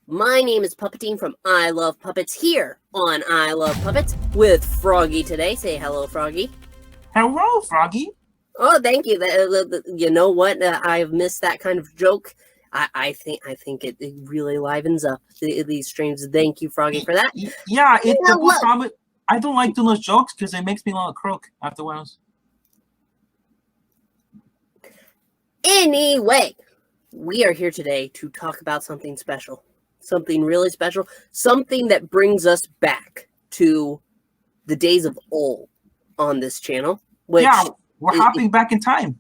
My name is Puppetine from I Love Puppets here on I Love Puppets with Froggy today. Say hello, Froggy. Hello, Froggy. Oh, thank you. You know what? I've missed that kind of joke. I think it really livens up these streams. Thank you, Froggy, for that. Yeah, the problem. I don't like doing those jokes because it makes me want to croak afterwards. Anyway, we are here today to talk about something special. Something really special. Something that brings us back to the days of old on this channel. Which we're hopping back in time.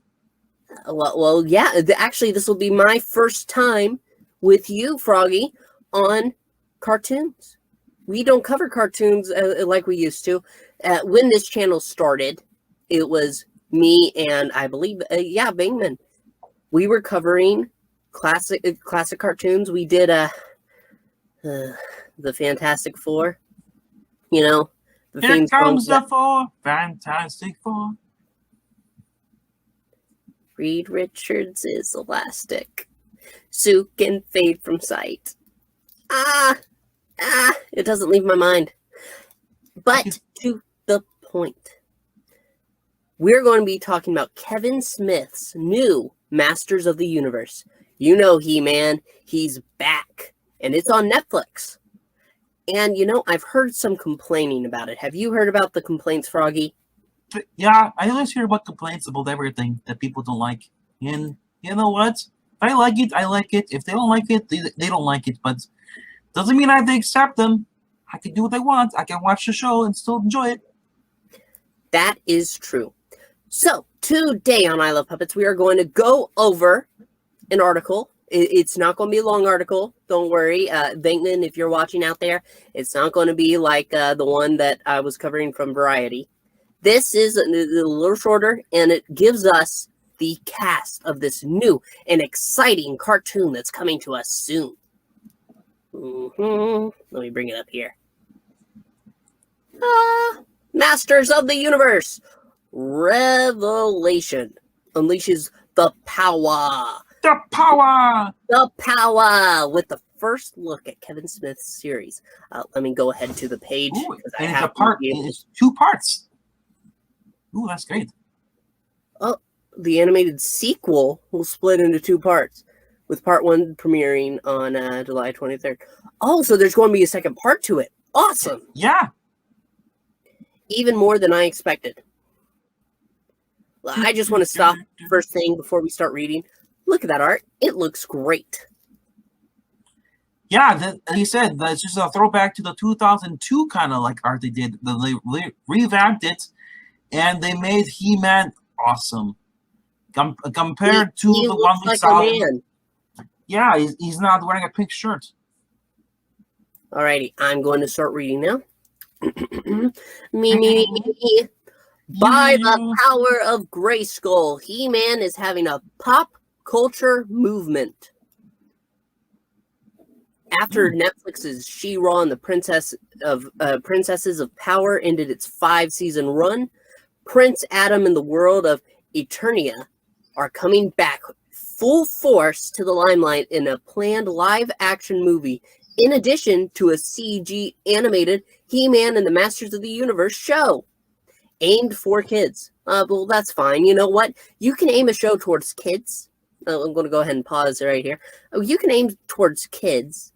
Well, yeah. Actually, this will be my first time with you, Froggy, on cartoons. We don't cover cartoons like we used to. When this channel started, it was me and I believe, Bingman. We were covering classic cartoons. We did the Fantastic Four. You know, Here comes the four, Fantastic Four. Reed Richards is elastic. Sue can fade from sight. It doesn't leave my mind. But to the point. We're going to be talking about Kevin Smith's new Masters of the Universe. You know He-Man, he's back. And it's on Netflix. And, I've heard some complaining about it. Have you heard about the complaints, Froggy? Yeah, I always hear about complaints about everything that people don't like. And you know what? If I like it, I like it. If they don't like it, they don't like it. But doesn't mean I have to accept them. I can do what I want. I can watch the show and still enjoy it. That is true. So, today on I Love Puppets, we are going to go over an article. It's not going to be a long article. Don't worry. Bankman, if you're watching out there, it's not going to be like the one that I was covering from Variety. This is a little shorter, and it gives us the cast of this new and exciting cartoon that's coming to us soon. Let me bring it up here. Masters of the Universe. Revelation unleashes the power. The power! The power! With the first look at Kevin Smith's series. Let me go ahead to the page. Ooh, and it's 2 parts. Ooh, that's great. Oh, the animated sequel will split into 2 parts, with part 1 premiering on July 23rd. Oh, so there's going to be a second part to it. Awesome! Yeah. Even more than I expected. I just want to stop first thing before we start reading. Look at that art. It looks great. Yeah, he said that's just a throwback to the 2002 kind of like art they did. They revamped it, and they made He-Man awesome. Compared to the one we saw. Yeah, he's not wearing a pink shirt. Alrighty, I'm going to start reading now. me. By the power of Grayskull, He-Man is having a pop culture movement. After Netflix's She-Ra and the Princesses of Power ended its 5-season run, Prince Adam and the world of Eternia are coming back full force to the limelight in a planned live-action movie, in addition to a CG animated He-Man and the Masters of the Universe show. Aimed for kids. Well, that's fine. You know what? You can aim a show towards kids. I'm going to go ahead and pause right here. You can aim towards kids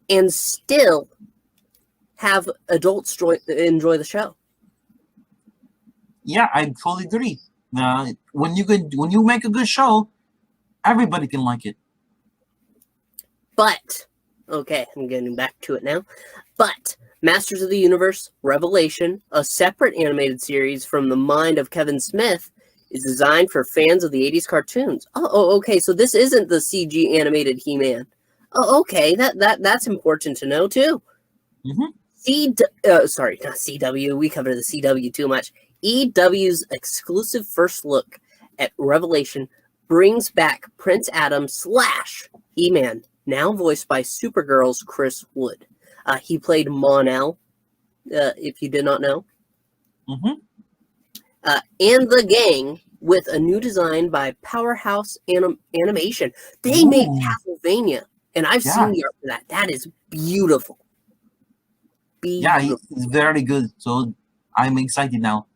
and still have adults enjoy the show. Yeah, I totally agree. When you make a good show, everybody can like it. But, okay, I'm getting back to it now. But Masters of the Universe Revelation, a separate animated series from the mind of Kevin Smith, is designed for fans of the 80s cartoons. Oh, okay, so this isn't the CG animated He-Man. Oh, okay, that's important to know, too. Sorry, not CW. We cover the CW too much. EW's exclusive first look at Revelation brings back Prince Adam / He-Man, now voiced by Supergirl's Chris Wood. He played Mon-El, if you did not know. And the gang with a new design by Powerhouse Animation. They made Castlevania And I've seen the art for that. That is beautiful. Yeah, he's very good. So I'm excited now.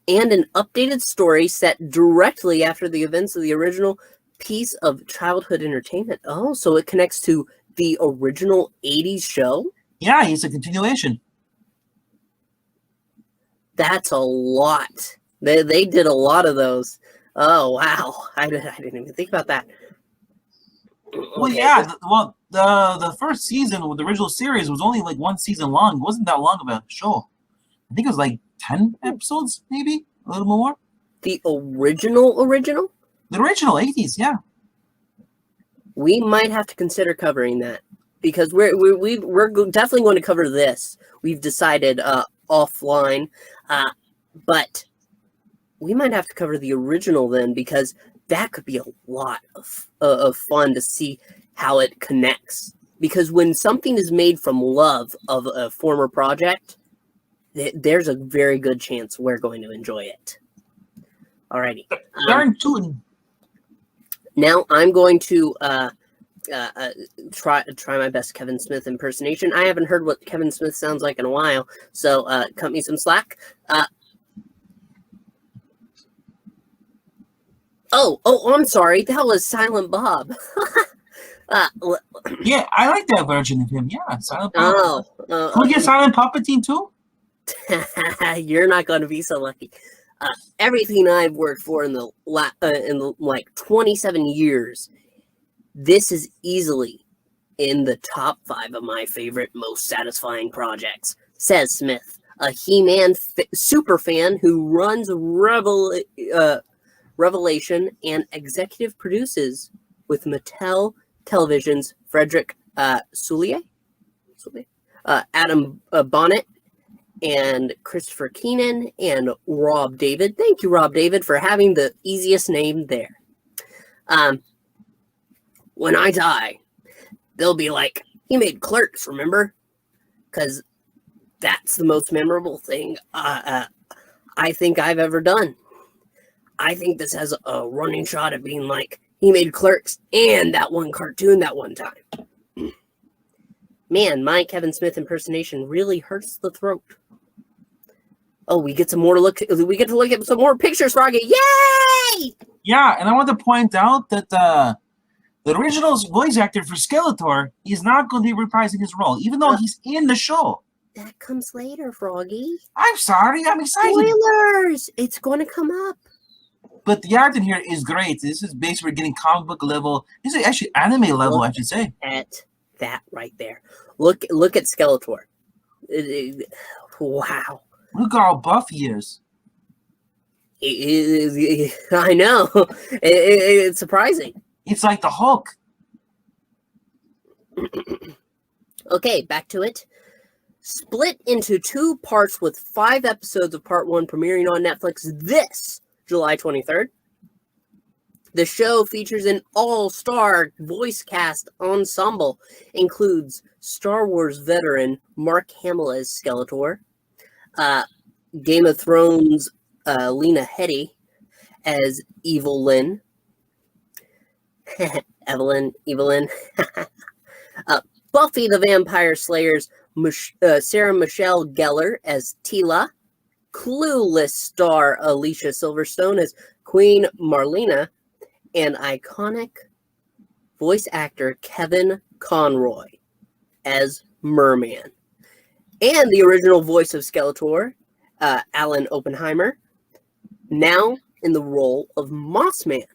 And an updated story set directly after the events of the original piece of childhood entertainment. Oh, so it connects to the original 80s show? Yeah, it's a continuation. That's a lot. They did a lot of those. Oh, wow. I didn't even think about that. Well, okay. Yeah. The first season with the original series was only like one season long. It wasn't that long of a show. I think it was like 10 episodes, maybe a little more. The original? The original 80s, yeah. We might have to consider covering that because we're definitely going to cover this. We've decided offline, but we might have to cover the original then because that could be a lot of fun to see how it connects. Because when something is made from love of a former project, there's a very good chance we're going to enjoy it. Alrighty. Darn tootin'. Now I'm going to try my best Kevin Smith impersonation. I haven't heard what Kevin Smith sounds like in a while, so cut me some slack. Oh, I'm sorry. That was Silent Bob. Yeah, I like that version of him. Yeah, Silent Bob. Can we get Silent Puppetine too? You're not going to be so lucky. Everything I've worked for in the like 27 years, this is easily in the top 5 of my favorite, most satisfying projects, says Smith, a He-Man super fan who runs Revelation and executive produces with Mattel Television's Frederick Soulier, Adam Bonnet, and Christopher Keenan, and Rob David. Thank you, Rob David, for having the easiest name there. When I die, they'll be like, he made Clerks, remember? Because that's the most memorable thing I think I've ever done. I think this has a running shot at being like, he made Clerks and that one cartoon that one time. Man, my Kevin Smith impersonation really hurts the throat. Oh, we get to look at some more pictures, Froggy. Yay! Yeah, and I want to point out that the original voice actor for Skeletor is not going to be reprising his role, even though he's in the show. That comes later, Froggy. I'm sorry, I'm excited. Spoilers! It's going to come up. But the art in here is great. This is basically getting comic book level. This is actually anime level, I should say. At that right there. Look at Skeletor. Wow. Look how buff he is. I know. It's surprising. It's like the Hulk. Okay, back to it. Split into 2 parts with 5 episodes of part 1 premiering on Netflix this July 23rd. The show features an all-star voice cast ensemble. Includes Star Wars veteran Mark Hamill as Skeletor, Game of Thrones Lena Headey as Evil Lynn, Evelyn, Buffy the Vampire Slayer's Sarah Michelle Gellar as Tila, Clueless star Alicia Silverstone as Queen Marlena, and iconic voice actor Kevin Conroy as Merman. And the original voice of Skeletor, Alan Oppenheimer, now in the role of Mossman.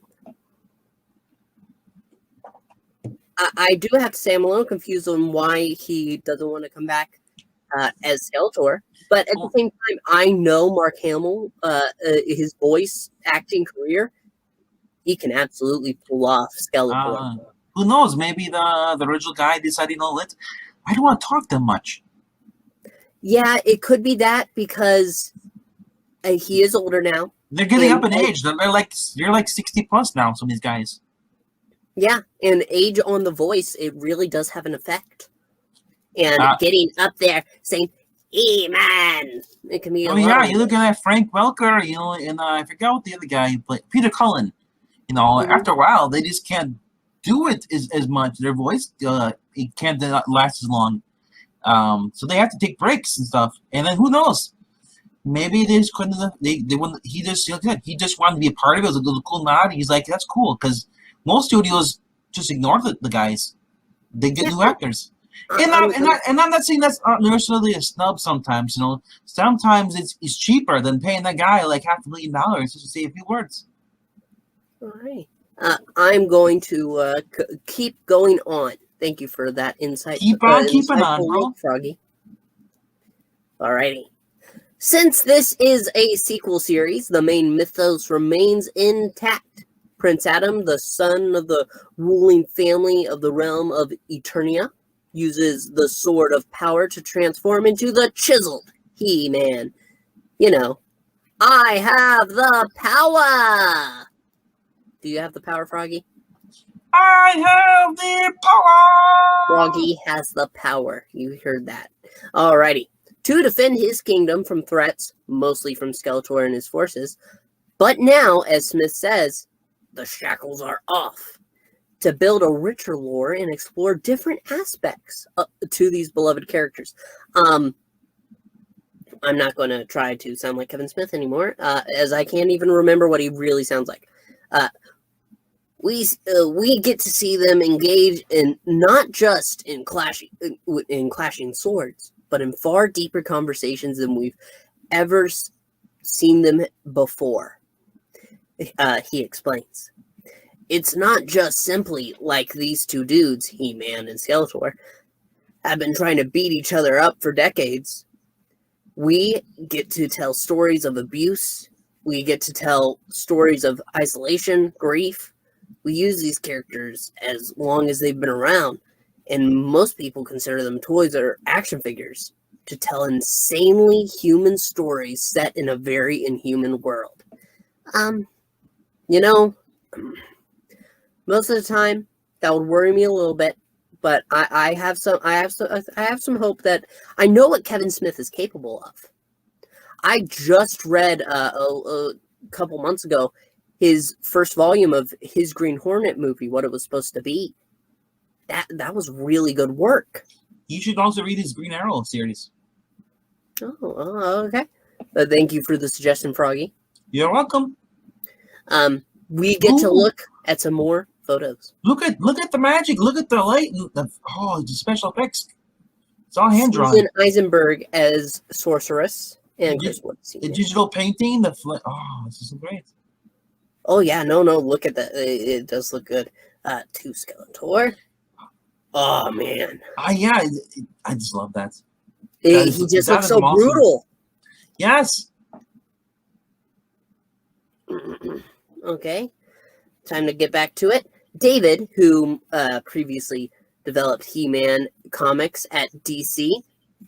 I do have to say I'm a little confused on why he doesn't want to come back as Skeletor, but at the same time, I know Mark Hamill, his voice acting career, he can absolutely pull off Skeletor. Who knows? Maybe the original guy decided, you know, I don't want to talk that much. Yeah, it could be that because he is older now. They're getting up in age. They're like 60 plus now. Some of these guys. Yeah, and age on the voice, it really does have an effect. And getting up there saying, "Hey man," it can be. You're looking at Frank Welker, you know, and I forgot what the other guy played, Peter Cullen. You know, after a while, they just can't do it as much. Their voice it can't last as long. So they have to take breaks and stuff. And then who knows? Maybe they just couldn't. They wouldn't. He just wanted to be a part of it. It was a cool nod. He's like, that's cool because most studios just ignore the guys. They get new actors. And I'm not saying that's not necessarily a snub. Sometimes sometimes it's cheaper than paying that guy like $500,000 just to say a few words. All right. I'm going to keep going on. Thank you for that insight. Keep on keeping on, bro. Froggy. All righty. Since this is a sequel series, the main mythos remains intact. Prince Adam, the son of the ruling family of the realm of Eternia, uses the sword of power to transform into the chiseled He-Man. I have the power! Do you have the power, Froggy? I have the power! Froggy has the power. You heard that. Alrighty. To defend his kingdom from threats, mostly from Skeletor and his forces. But now, as Smith says, the shackles are off. To build a richer lore and explore different aspects to these beloved characters. I'm not going to try to sound like Kevin Smith anymore, as I can't even remember what he really sounds like. We get to see them engage in not just in clashing swords, but in far deeper conversations than we've ever seen them before. He explains. It's not just simply like these two dudes, He-Man and Skeletor, have been trying to beat each other up for decades. We get to tell stories of abuse. We get to tell stories of isolation, grief. We use these characters as long as they've been around, and most people consider them toys or action figures, to tell insanely human stories set in a very inhuman world. Most of the time that would worry me a little bit, but I have some hope that I know what Kevin Smith is capable of. I just read a couple months ago his first volume of his Green Hornet movie, what it was supposed to be. That was really good work. You should also read his Green Arrow series. Oh, okay. Thank you for the suggestion, Froggy. You're welcome. We get to look at some more photos. Look at the magic. Look at the light. The special effects. It's all hand drawn. Susan Eisenberg as Sorceress and Chris Woods. The digital painting. This is so great. Oh yeah, no. Look at that. It does look good. To Skeletor. Oh man. Yeah. I just love that. He just looks so awesome. Brutal. Yes. Okay. Time to get back to it. David, who previously developed He-Man comics at DC,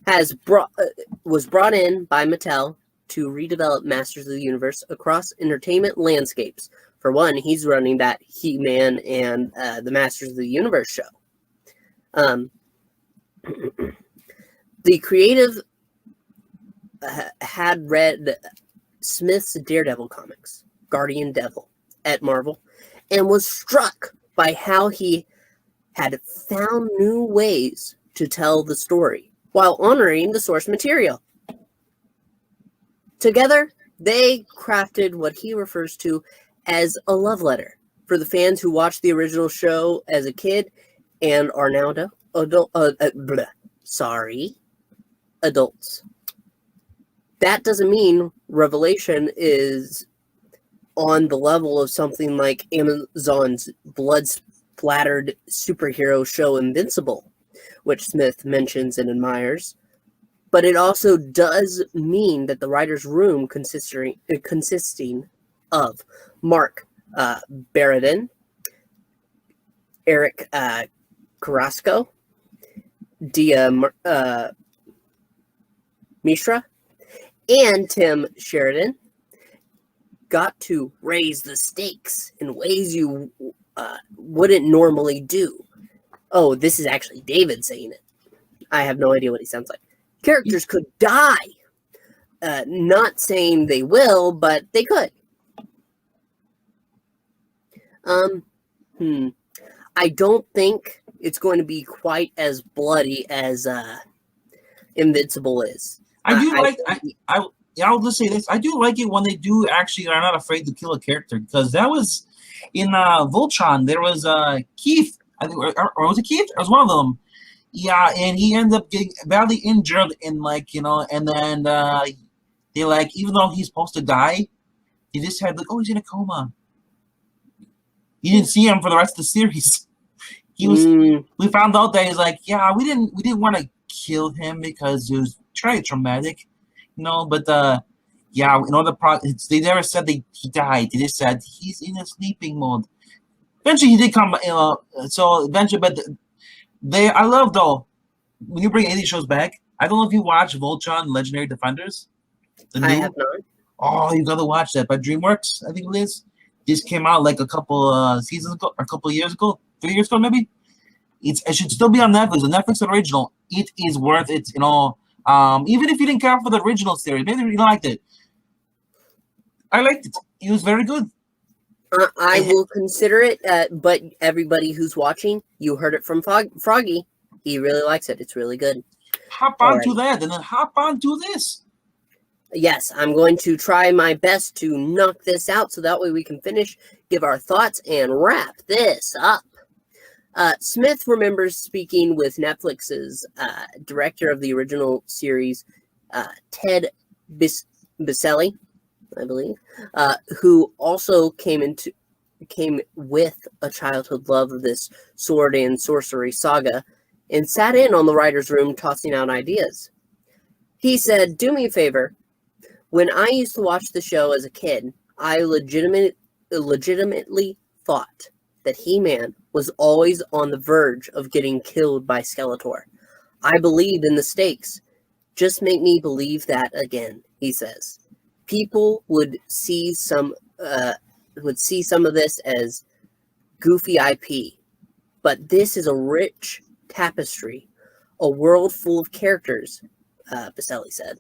was brought in by Mattel to redevelop Masters of the Universe across entertainment landscapes. For one, he's running that He-Man and the Masters of the Universe show. The creative had read Smith's Daredevil comics, Guardian Devil, at Marvel, and was struck by how he had found new ways to tell the story while honoring the source material. Together, they crafted what he refers to as a love letter for the fans who watched the original show as a kid and are now adults. That doesn't mean Revelation is on the level of something like Amazon's blood-splattered superhero show Invincible, which Smith mentions and admires. But it also does mean that the writer's room consisting of Mark Baradin, Eric Carrasco, Dia Mishra, and Tim Sheridan got to raise the stakes in ways you wouldn't normally do. Oh, this is actually David saying it. I have no idea what he sounds like. Characters could die. Not saying they will, but they could. I don't think it's going to be quite as bloody as Invincible is. I'll just say this. I do like it when they do actually are not afraid to kill a character, because that was in Voltron. There was Keith, I think, or was it Keith? It was one of them. Yeah, and he ended up getting badly injured, and and then they even though he's supposed to die, he just had he's in a coma. You didn't see him for the rest of the series. He was. We found out that he's we didn't want to kill him because it was very traumatic, But in order they never said he died. They just said he's in a sleeping mode. Eventually, he did come. So eventually, but I love though when you bring 80 shows back. I don't know if you watch Voltron Legendary Defenders. I have not. Oh, you gotta watch that by DreamWorks. I think it is. This came out a couple seasons ago, or a couple of years ago, 3 years ago maybe. It should still be on Netflix. The Netflix original. It is worth it. Even if you didn't care for the original series, maybe you liked it. I liked it. It was very good. I will consider it, but everybody who's watching, you heard it from Froggy. He really likes it. It's really good. Hop on to that, and then hop on to this. Yes, I'm going to try my best to knock this out so that way we can finish, give our thoughts, and wrap this up. Smith remembers speaking with Netflix's director of the original series, Ted Biselli, I believe, who also came with a childhood love of this sword and sorcery saga and sat in on the writer's room tossing out ideas. He said, "Do me a favor. When I used to watch the show as a kid, I legitimately thought that He-Man was always on the verge of getting killed by Skeletor. I believed in the stakes. Just make me believe that again," he says. People would see some of this as goofy IP, but this is a rich tapestry, a world full of characters, Biselli said.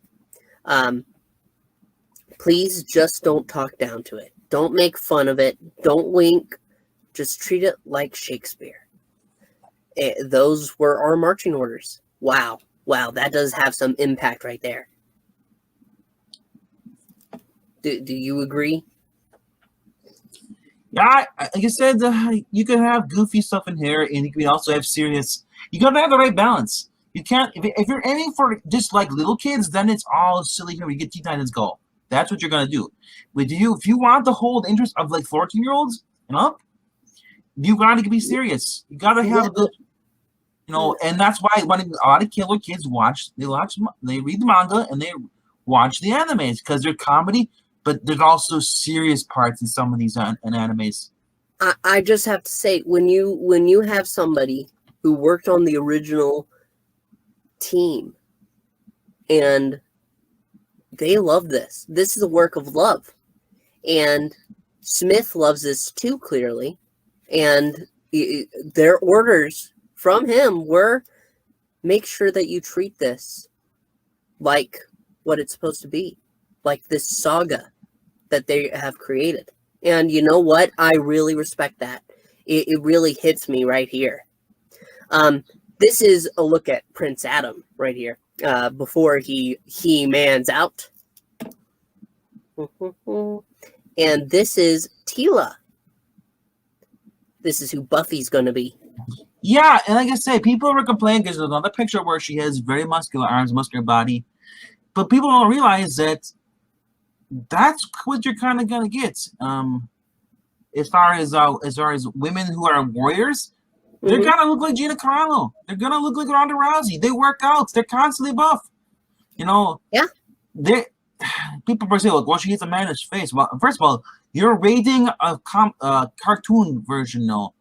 Please just don't talk down to it. Don't make fun of it. Don't wink. Just treat it like Shakespeare. Those were our marching orders. Wow, that does have some impact right there. Do you agree? Yeah, like I said, you can have goofy stuff in here, and you can also have serious. You gotta have the right balance. You can't if you're aiming for just like little kids, then it's all silly here. You get Teen Titans Go. That's what you're gonna do. But if you want to hold interest of 14-year-olds and up, you gotta be serious. You gotta have a good, and that's why when a lot of killer kids they read the manga and they watch the animes because they're comedy, but there's also serious parts in some of these animes. I just have to say, when you have somebody who worked on the original team and they love this. This is a work of love. And Smith loves this too, clearly. And their orders from him were, make sure that you treat this like what it's supposed to be. Like this saga that they have created. And you know what? I really respect that. It really hits me right here. This is a look at Prince Adam right here. Before he-mans out. And this is Tila. This is who Buffy's going to be. Yeah, and like I say, people were complaining because there's another picture where she has very muscular arms, muscular body. But people don't realize that that's what you're kind of going to get. As far as women who are warriors, they're going to look like Gina Carano. They're going to look like Ronda Rousey. They work out. They're constantly buff. Yeah. People say, well, she hits a man in his face. Well, first of all, you're rating a cartoon version, though.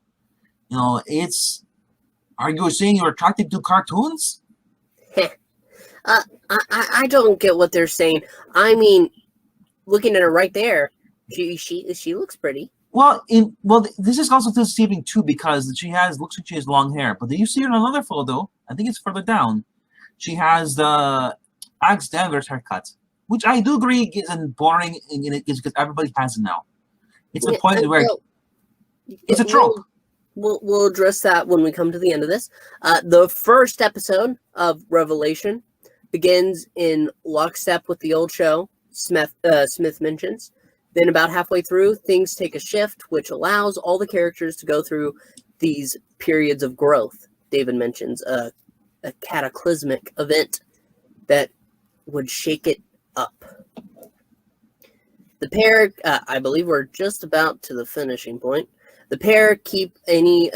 Are you saying you're attracted to cartoons? I don't get what they're saying. I mean, looking at her right there, she looks pretty. Well, this is also deceiving too because looks like she has long hair. But do you see her in another photo? I think it's further down. She has the Alex Danvers haircut, which I do agree isn't boring because everybody has it now. It's the point where it's a trope. we'll address that when we come to the end of this. The first episode of Revelation begins in lockstep with the old show. Smith mentions. Then about halfway through, things take a shift, which allows all the characters to go through these periods of growth. David mentions a cataclysmic event that would shake it up. The pair, I believe we're just about to the finishing point. The pair keep any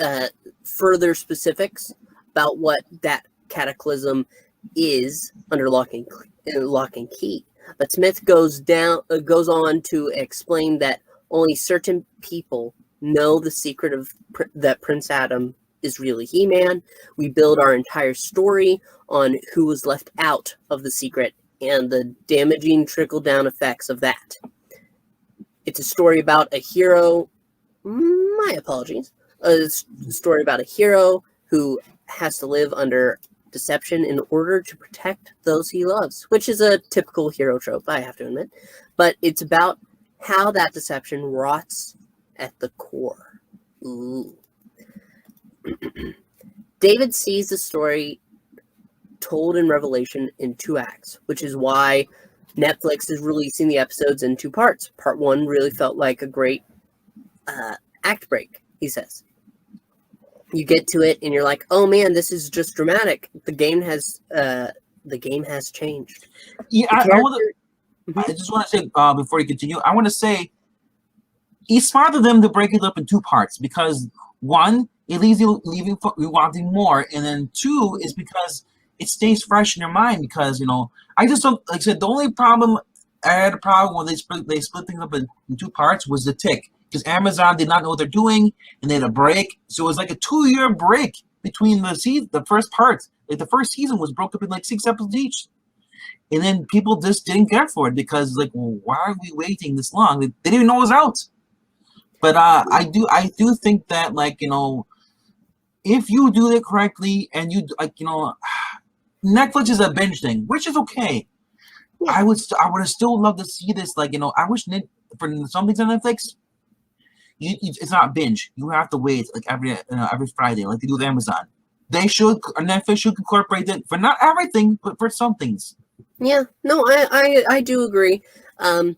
further specifics about what that cataclysm is under lock and key. But Smith goes on to explain that only certain people know the secret of that Prince Adam is really He-Man. We build our entire story on who was left out of the secret and the damaging trickle-down effects of that. It's a story about a hero. My apologies. A story about a hero who has to live under deception in order to protect those he loves, which is a typical hero trope, I have to admit. But it's about how that deception rots at the core. Ooh. David sees the story told in Revelation in 2 acts, which is why Netflix is releasing the episodes in 2 parts. Part 1 really felt like a great act break, he says. You get to it and you're like, oh man, this is just dramatic. The game has changed. Yeah, I just want to say before you continue, I want to say it's smart of them to break it up in 2 parts because 1, it leaves you wanting more, and then 2 is because it stays fresh in your mind. Because I just don't, like I said, the only problem I had a problem when they split things up in 2 parts was the tick. Because Amazon did not know what they're doing, and they had a break. So it was like a 2-year break between the first part. Like the first season was broke up in like 6 episodes each. And then people just didn't care for it because like, well, why are we waiting this long? They didn't even know it was out. But I do think that if you do it correctly and you Netflix is a binge thing, which is okay. Yeah. I would have still loved to see this. Like I wish for some things on Netflix. It's not binge. You have to wait like every Friday, like they do with Amazon. Netflix should incorporate it for not everything, but for some things. Yeah, no, I do agree. The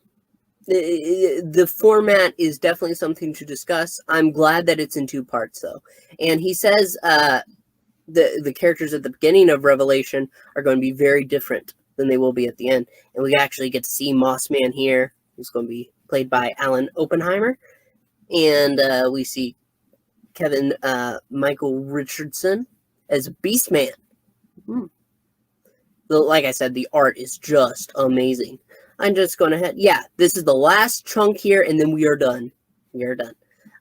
format is definitely something to discuss. I'm glad that it's in 2 parts, though. And he says the characters at the beginning of Revelation are going to be very different than they will be at the end. And we actually get to see Mossman here, who's going to be played by Alan Oppenheimer. And we see Kevin Michael Richardson as Beastman. Like I said, the art is just amazing. I'm just going ahead. Yeah, this is the last chunk here, and then we are done. We are done.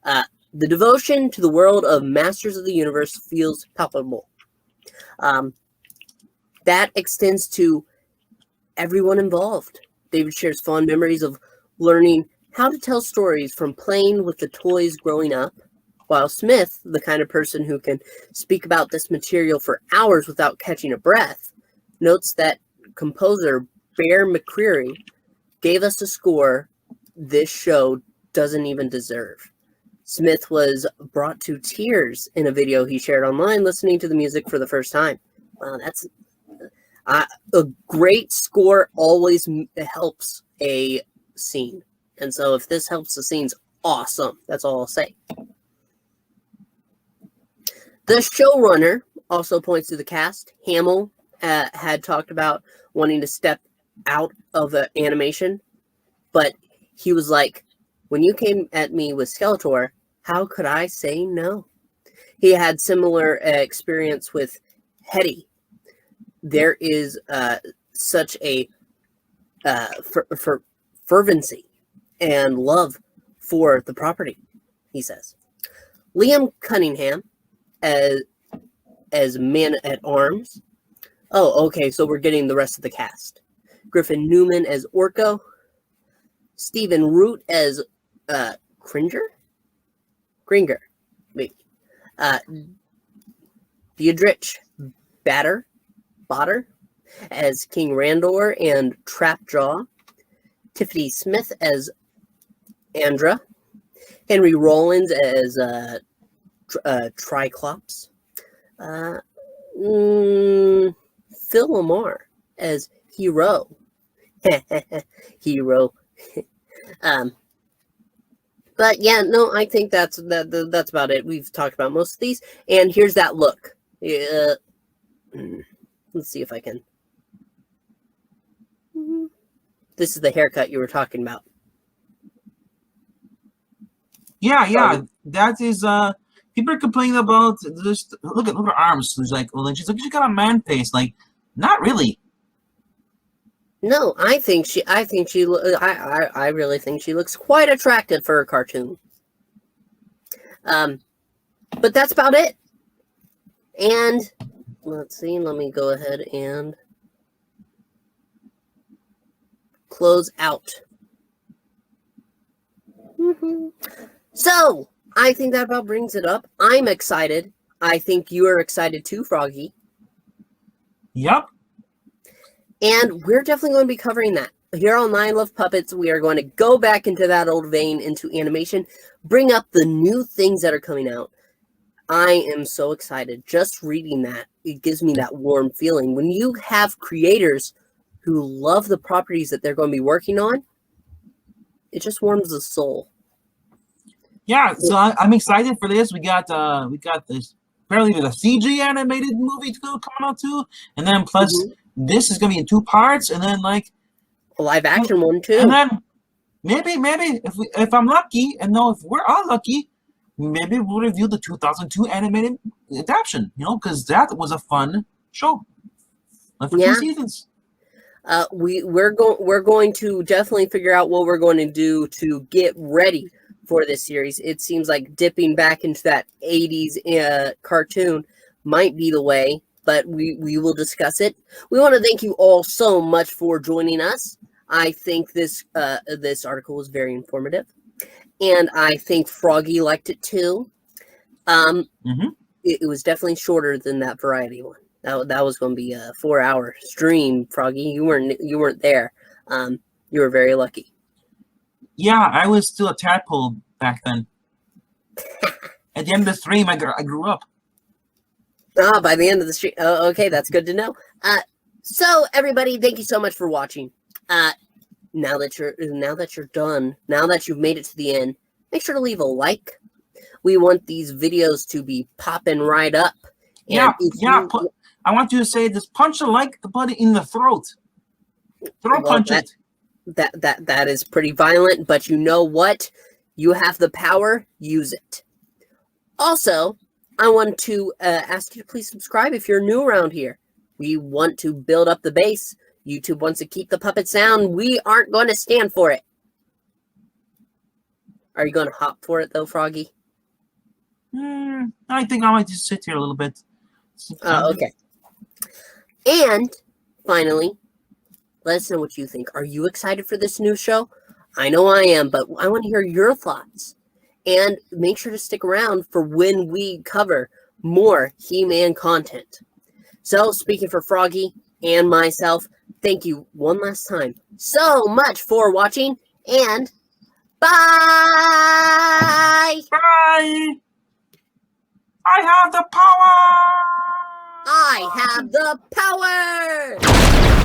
The devotion to the world of Masters of the Universe feels palpable. That extends to everyone involved. David shares fond memories of learning how to tell stories from playing with the toys growing up, while Smith, the kind of person who can speak about this material for hours without catching a breath, notes that composer Bear McCreary gave us a score this show doesn't even deserve. Smith was brought to tears in a video he shared online listening to the music for the first time. Wow, that's a great score always helps a scene. And so if this helps the scenes, awesome. That's all I'll say. The showrunner also points to the cast. Hamill had talked about wanting to step out of animation, but he was like, when you came at me with Skeletor, how could I say no? He had similar experience with Hetty. There is such a fervency and love for the property, he says. Liam Cunningham as Man-at-Arms. Oh, okay, so we're getting the rest of the cast. Griffin Newman as Orko. Stephen Root as Gringer. Wait. Deirdrich Botter as King Randor and Trapjaw. Tiffany Smith as Andra. Henry Rollins as Triclops. Phil Lamar as Hero. Hero. But yeah, no, I think that's about it. We've talked about most of these, and here's that look. Let's see if I can. This is the haircut you were talking about. Yeah, that is. People are complaining about this. Look at her arms. There's like, well, she's got a man face. Like, not really. No, I really think she looks quite attractive for a cartoon. But that's about it. And let's see, let me go ahead and close out. So, I think that about brings it up. I'm excited. I think you are excited too, Froggy. Yep. And we're definitely going to be covering that. Here on I Love Puppets, we are going to go back into that old vein, into animation, bring up the new things that are coming out. I am so excited. Just reading that, it gives me that warm feeling. When you have creators who love the properties that they're going to be working on, it just warms the soul. Yeah, so I'm excited for this. We got this apparently the CG animated movie coming out too, and then plus this is gonna be in 2 parts, and then like a live action one too. And then maybe if I'm lucky, and no, if we're all lucky, maybe we'll review the 2002 animated adaptation. You know, because that was a fun show. For 2 seasons. We're going to definitely figure out what we're going to do to get ready for this series. It seems like dipping back into that 80s cartoon might be the way, but we will discuss it. We want to thank you all so much for joining us. I think this article was very informative, and I think Froggy liked it too. It was definitely shorter than that variety one. That was going to be a 4-hour stream, Froggy. You weren't there. You were very lucky. Yeah, I was still a tadpole back then. At the end of the stream, I grew up. By the end of the stream. Oh, okay, that's good to know. So everybody, thank you so much for watching. Now that you're done, now that you've made it to the end, make sure to leave a like. We want these videos to be popping right up. And I want you to say, just punch the like button in the throat. Punch it. That is pretty violent, but you know what? You have the power. Use it. Also, I want to ask you to please subscribe if you're new around here. We want to build up the base. YouTube wants to keep the puppet sound. We aren't going to stand for it. Are you going to hop for it, though, Froggy? I think I might just sit here a little bit. Okay. And finally, let us know what you think. Are you excited for this new show? I know I am, but I want to hear your thoughts. And make sure to stick around for when we cover more He-Man content. So, speaking for Froggy and myself, thank you one last time so much for watching, and bye! Bye! I have the power! I have the power!